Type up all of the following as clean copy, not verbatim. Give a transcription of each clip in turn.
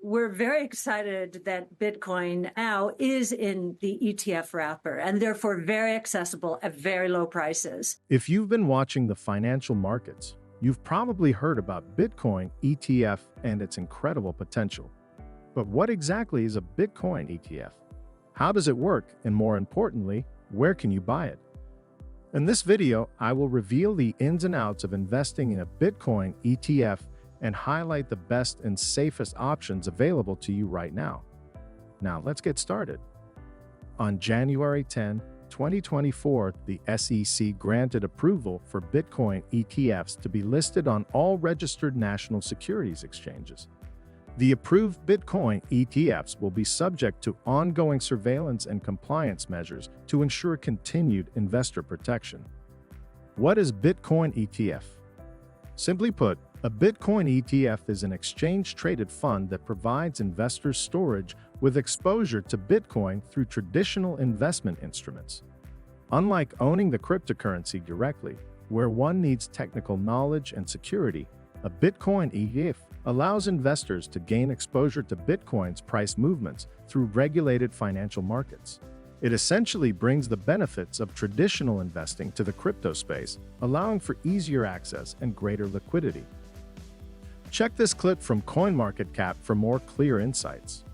we're very excited that Bitcoin now is in the ETF wrapper and therefore very accessible at very low prices. If you've been watching the financial markets, you've probably heard about Bitcoin ETF and its incredible potential. But what exactly is a Bitcoin ETF? How does it work? And more importantly, where can you buy it? In this video, I will reveal the ins and outs of investing in a Bitcoin ETF and highlight the best and safest options available to you right now. Now, let's get started. On January 10, 2024, the SEC granted approval for Bitcoin ETFs to be listed on all registered national securities exchanges. The approved Bitcoin ETFs will be subject to ongoing surveillance and compliance measures to ensure continued investor protection. What is Bitcoin ETF? Simply put, a Bitcoin ETF is an exchange-traded fund that provides investors storage with exposure to Bitcoin through traditional investment instruments. Unlike owning the cryptocurrency directly, where one needs technical knowledge and security, a Bitcoin ETF allows investors to gain exposure to Bitcoin's price movements through regulated financial markets. It essentially brings the benefits of traditional investing to the crypto space, allowing for easier access and greater liquidity. Check this clip from CoinMarketCap for more clear insights.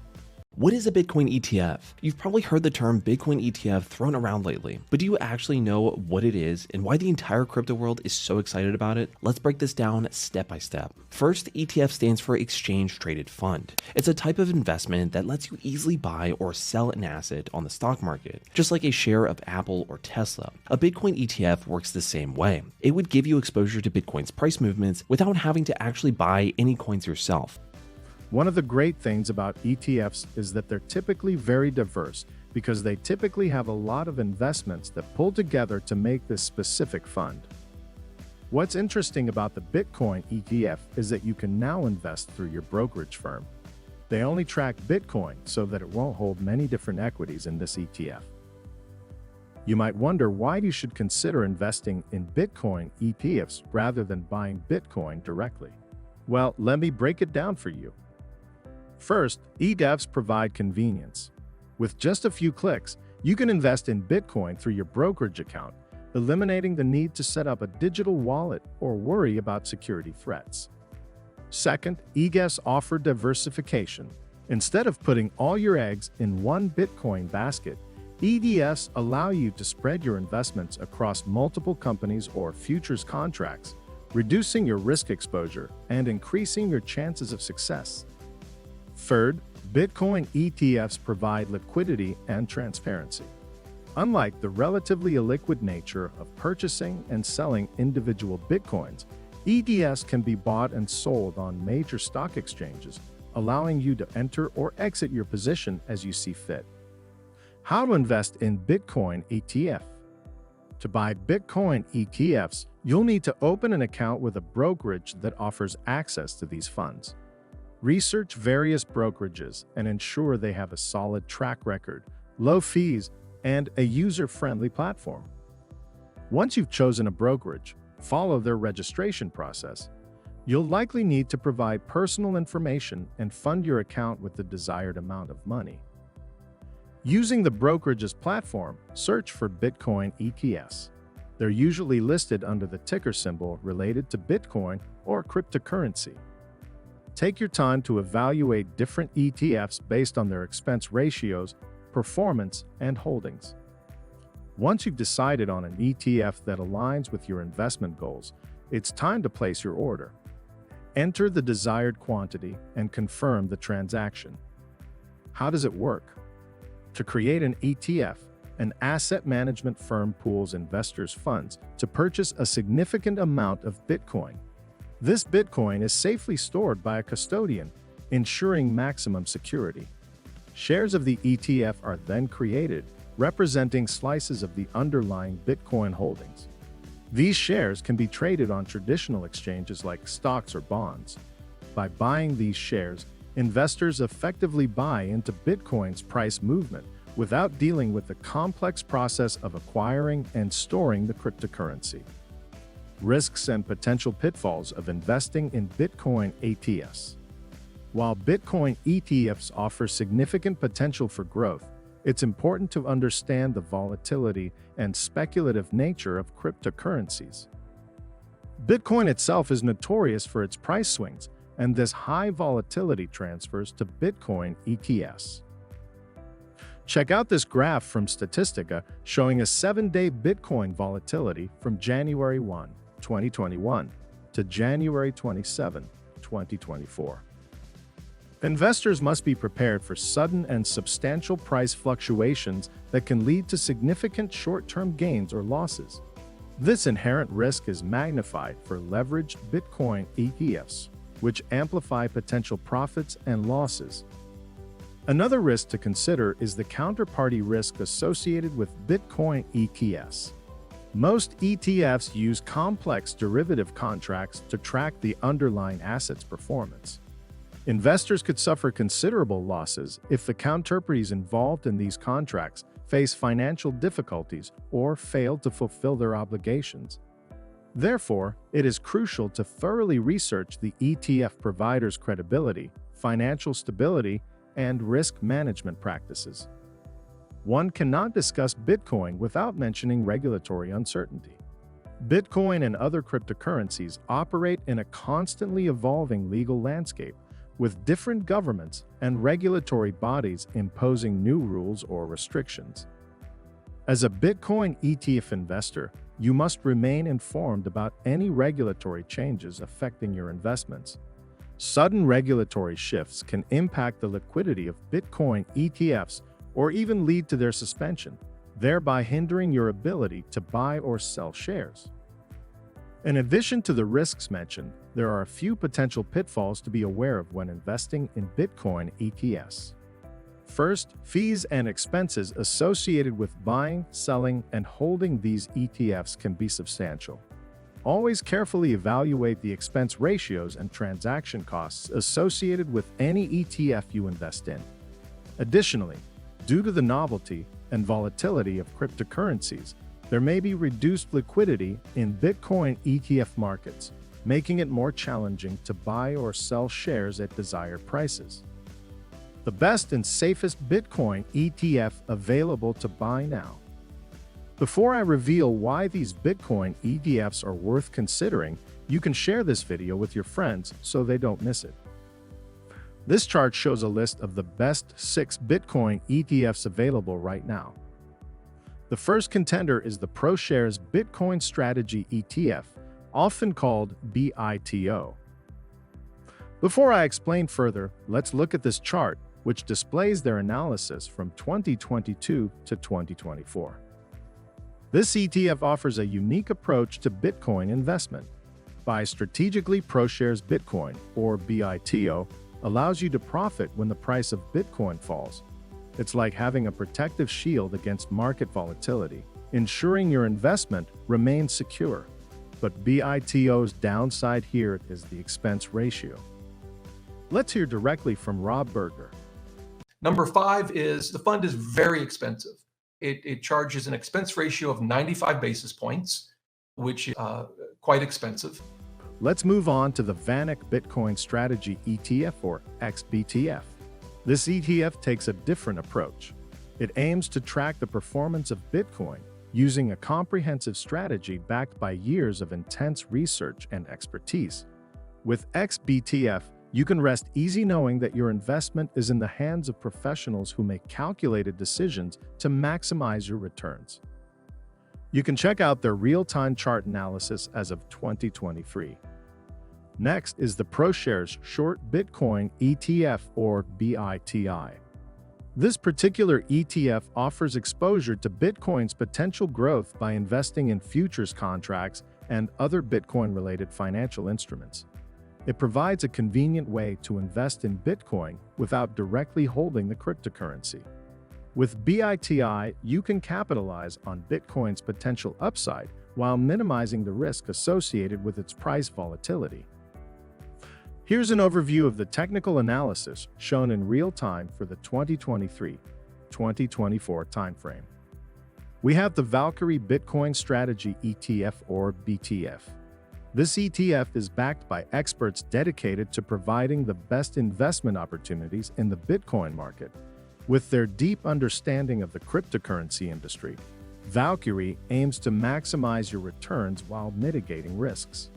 What is a Bitcoin ETF? You've probably heard the term Bitcoin ETF thrown around lately, but do you actually know what it is and why the entire crypto world is so excited about it? Let's break this down step by step. First, the ETF stands for Exchange Traded Fund. It's a type of investment that lets you easily buy or sell an asset on the stock market, just like a share of Apple or Tesla. A Bitcoin ETF works the same way. It would give you exposure to Bitcoin's price movements without having to actually buy any coins yourself. One of the great things about ETFs is that they're typically very diverse because they typically have a lot of investments that pull together to make this specific fund. What's interesting about the Bitcoin ETF is that you can now invest through your brokerage firm. They only track Bitcoin so that it won't hold many different equities in this ETF. You might wonder why you should consider investing in Bitcoin ETFs rather than buying Bitcoin directly. Well, let me break it down for you. First, ETFs provide convenience. With just a few clicks, you can invest in Bitcoin through your brokerage account, eliminating the need to set up a digital wallet or worry about security threats. Second, ETFs offer diversification. Instead of putting all your eggs in one Bitcoin basket, ETFs allow you to spread your investments across multiple companies or futures contracts, reducing your risk exposure and increasing your chances of success. Third, Bitcoin ETFs provide liquidity and transparency. Unlike the relatively illiquid nature of purchasing and selling individual Bitcoins, ETFs can be bought and sold on major stock exchanges, allowing you to enter or exit your position as you see fit. How to invest in Bitcoin ETF? To buy Bitcoin ETFs, you'll need to open an account with a brokerage that offers access to these funds. Research various brokerages and ensure they have a solid track record, low fees, and a user-friendly platform. Once you've chosen a brokerage, follow their registration process. You'll likely need to provide personal information and fund your account with the desired amount of money. Using the brokerage's platform, search for Bitcoin ETFs. They're usually listed under the ticker symbol related to Bitcoin or cryptocurrency. Take your time to evaluate different ETFs based on their expense ratios, performance, and holdings. Once you've decided on an ETF that aligns with your investment goals, it's time to place your order. Enter the desired quantity and confirm the transaction. How does it work? To create an ETF, an asset management firm pools investors' funds to purchase a significant amount of Bitcoin. This Bitcoin is safely stored by a custodian, ensuring maximum security. Shares of the ETF are then created, representing slices of the underlying Bitcoin holdings. These shares can be traded on traditional exchanges like stocks or bonds. By buying these shares, investors effectively buy into Bitcoin's price movement without dealing with the complex process of acquiring and storing the cryptocurrency. Risks and potential pitfalls of investing in Bitcoin ETFs. While Bitcoin ETFs offer significant potential for growth, it's important to understand the volatility and speculative nature of cryptocurrencies. Bitcoin itself is notorious for its price swings, and this high volatility transfers to Bitcoin ETFs. Check out this graph from Statistica showing a 7-day Bitcoin volatility from January 1, 2021 to January 27, 2024. Investors must be prepared for sudden and substantial price fluctuations that can lead to significant short-term gains or losses. This inherent risk is magnified for leveraged Bitcoin ETFs, which amplify potential profits and losses. Another risk to consider is the counterparty risk associated with Bitcoin ETFs. Most ETFs use complex derivative contracts to track the underlying asset's performance. Investors could suffer considerable losses if the counterparties involved in these contracts face financial difficulties or fail to fulfill their obligations. Therefore, it is crucial to thoroughly research the ETF provider's credibility, financial stability, and risk management practices. One cannot discuss Bitcoin without mentioning regulatory uncertainty. Bitcoin and other cryptocurrencies operate in a constantly evolving legal landscape, with different governments and regulatory bodies imposing new rules or restrictions. As a Bitcoin ETF investor, you must remain informed about any regulatory changes affecting your investments. Sudden regulatory shifts can impact the liquidity of Bitcoin ETFs or even lead to their suspension, thereby hindering your ability to buy or sell shares. In addition to the risks mentioned, there are a few potential pitfalls to be aware of when investing in Bitcoin ETFs. First, fees and expenses associated with buying, selling, and holding these ETFs can be substantial. Always carefully evaluate the expense ratios and transaction costs associated with any ETF you invest in. Additionally, due to the novelty and volatility of cryptocurrencies, there may be reduced liquidity in Bitcoin ETF markets, making it more challenging to buy or sell shares at desired prices. The best and safest Bitcoin ETF available to buy now. Before I reveal why these Bitcoin ETFs are worth considering, you can share this video with your friends so they don't miss it. This chart shows a list of the best 6 Bitcoin ETFs available right now. The first contender is the ProShares Bitcoin Strategy ETF, often called BITO. Before I explain further, let's look at this chart, which displays their analysis from 2022 to 2024. This ETF offers a unique approach to Bitcoin investment. Buy strategically ProShares Bitcoin, or BITO, allows you to profit when the price of Bitcoin falls. It's like having a protective shield against market volatility, ensuring your investment remains secure. But BITO's downside here is the expense ratio. Let's hear directly from Rob Berger. Number 5 is the fund is very expensive. It charges an expense ratio of 95 basis points, which is quite expensive. Let's move on to the VanEck Bitcoin Strategy ETF, or XBTF. This ETF takes a different approach. It aims to track the performance of Bitcoin using a comprehensive strategy backed by years of intense research and expertise. With XBTF, you can rest easy knowing that your investment is in the hands of professionals who make calculated decisions to maximize your returns. You can check out their real-time chart analysis as of 2023. Next is the ProShares Short Bitcoin ETF, or BITI. This particular ETF offers exposure to Bitcoin's potential growth by investing in futures contracts and other Bitcoin-related financial instruments. It provides a convenient way to invest in Bitcoin without directly holding the cryptocurrency. With BITI, you can capitalize on Bitcoin's potential upside while minimizing the risk associated with its price volatility. Here's an overview of the technical analysis shown in real time for the 2023-2024 timeframe. We have the Valkyrie Bitcoin Strategy ETF, or BTF. This ETF is backed by experts dedicated to providing the best investment opportunities in the Bitcoin market. With their deep understanding of the cryptocurrency industry, Valkyrie aims to maximize your returns while mitigating risks.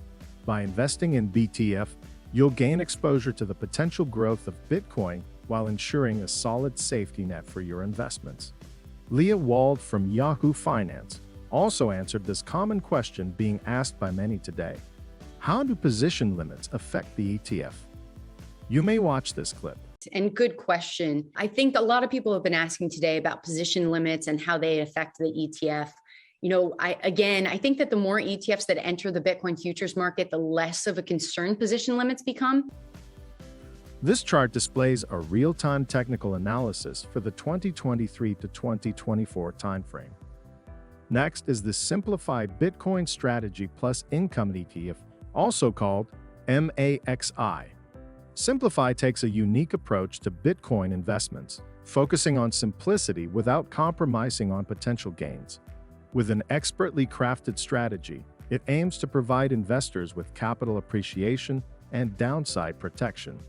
By investing in BTF, you'll gain exposure to the potential growth of Bitcoin while ensuring a solid safety net for your investments. Leah Wald from Yahoo Finance also answered this common question being asked by many today. How do position limits affect the ETF? You may watch this clip. And good question. I think a lot of people have been asking today about position limits and how they affect the ETF. I think that the more ETFs that enter the Bitcoin futures market, the less of a concern position limits become. This chart displays a real-time technical analysis for the 2023 to 2024 timeframe. Next is the Simplified Bitcoin Strategy Plus Income ETF, also called MAXI. Simplify takes a unique approach to Bitcoin investments, focusing on simplicity without compromising on potential gains. With an expertly crafted strategy, it aims to provide investors with capital appreciation and downside protection.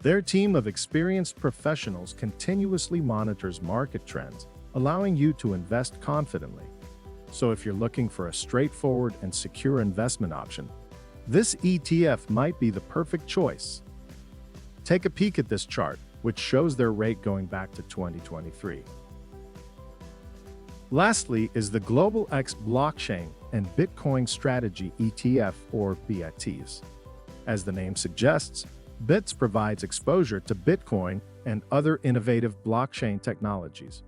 Their team of experienced professionals continuously monitors market trends, allowing you to invest confidently. So if you're looking for a straightforward and secure investment option, this ETF might be the perfect choice. Take a peek at this chart, which shows their rate going back to 2023. Lastly is the Global X Blockchain and Bitcoin Strategy ETF, or BITs. As the name suggests, BITs provides exposure to Bitcoin and other innovative blockchain technologies.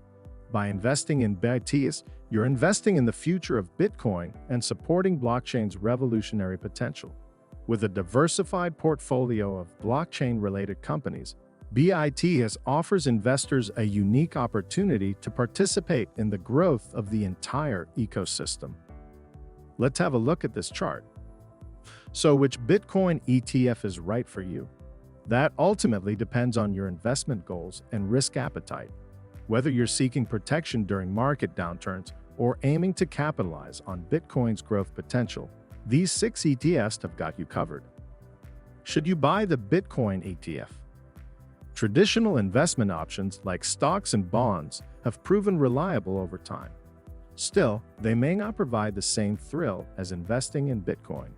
By investing in BITs, you're investing in the future of Bitcoin and supporting blockchain's revolutionary potential. With a diversified portfolio of blockchain-related companies, BITs offers investors a unique opportunity to participate in the growth of the entire ecosystem. Let's have a look at this chart. So, which Bitcoin ETF is right for you? That ultimately depends on your investment goals and risk appetite. Whether you're seeking protection during market downturns or aiming to capitalize on Bitcoin's growth potential, these 6 ETFs have got you covered. Should you buy the Bitcoin ETF? Traditional investment options like stocks and bonds have proven reliable over time. Still, they may not provide the same thrill as investing in Bitcoin.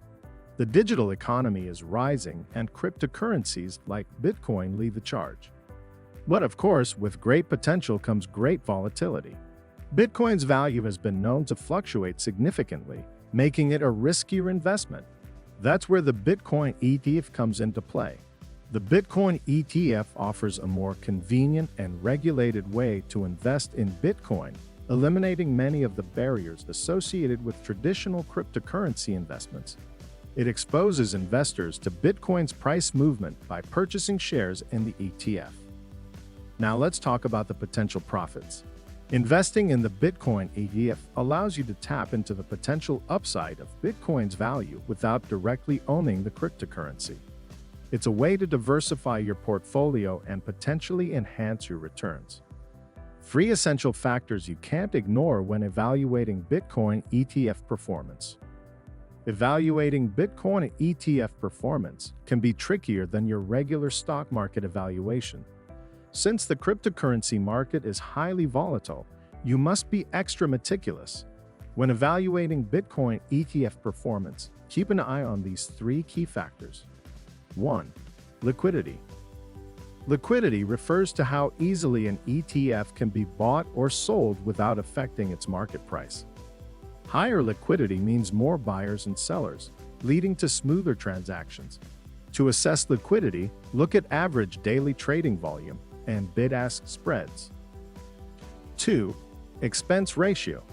The digital economy is rising and cryptocurrencies like Bitcoin lead the charge. But of course, with great potential comes great volatility. Bitcoin's value has been known to fluctuate significantly, making it a riskier investment. That's where the Bitcoin ETF comes into play. The Bitcoin ETF offers a more convenient and regulated way to invest in Bitcoin, eliminating many of the barriers associated with traditional cryptocurrency investments. It exposes investors to Bitcoin's price movement by purchasing shares in the ETF. Now let's talk about the potential profits. Investing in the Bitcoin ETF allows you to tap into the potential upside of Bitcoin's value without directly owning the cryptocurrency. It's a way to diversify your portfolio and potentially enhance your returns. 3 essential factors you can't ignore when evaluating Bitcoin ETF performance. Evaluating Bitcoin ETF performance can be trickier than your regular stock market evaluation. Since the cryptocurrency market is highly volatile, you must be extra meticulous. When evaluating Bitcoin ETF performance, keep an eye on these 3 key factors. 1. Liquidity. Liquidity refers to how easily an ETF can be bought or sold without affecting its market price. Higher liquidity means more buyers and sellers, leading to smoother transactions. To assess liquidity, look at average daily trading volume and bid-ask spreads. 2. Expense ratio.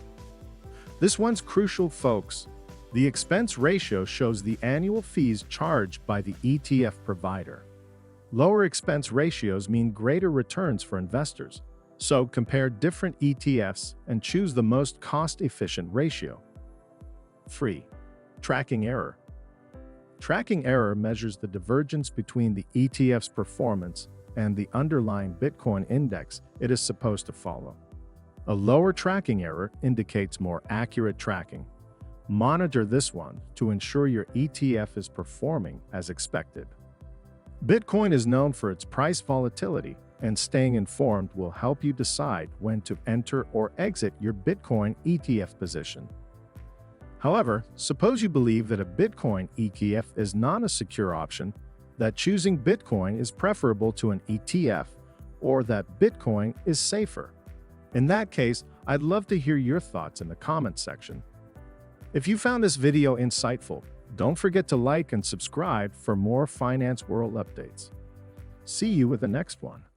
This one's crucial, folks. The expense ratio shows the annual fees charged by the ETF provider. Lower expense ratios mean greater returns for investors. So compare different ETFs and choose the most cost-efficient ratio. 3. Tracking error. Tracking error measures the divergence between the ETF's performance and the underlying Bitcoin index it is supposed to follow. A lower tracking error indicates more accurate tracking, Monitor this one to ensure your ETF is performing as expected. Bitcoin is known for its price volatility, and staying informed will help you decide when to enter or exit your Bitcoin ETF position. However, suppose you believe that a Bitcoin ETF is not a secure option, that choosing Bitcoin is preferable to an ETF, or that Bitcoin is safer. In that case, I'd love to hear your thoughts in the comments section. If you found this video insightful, don't forget to like and subscribe for more Finance World updates. See you with the next one.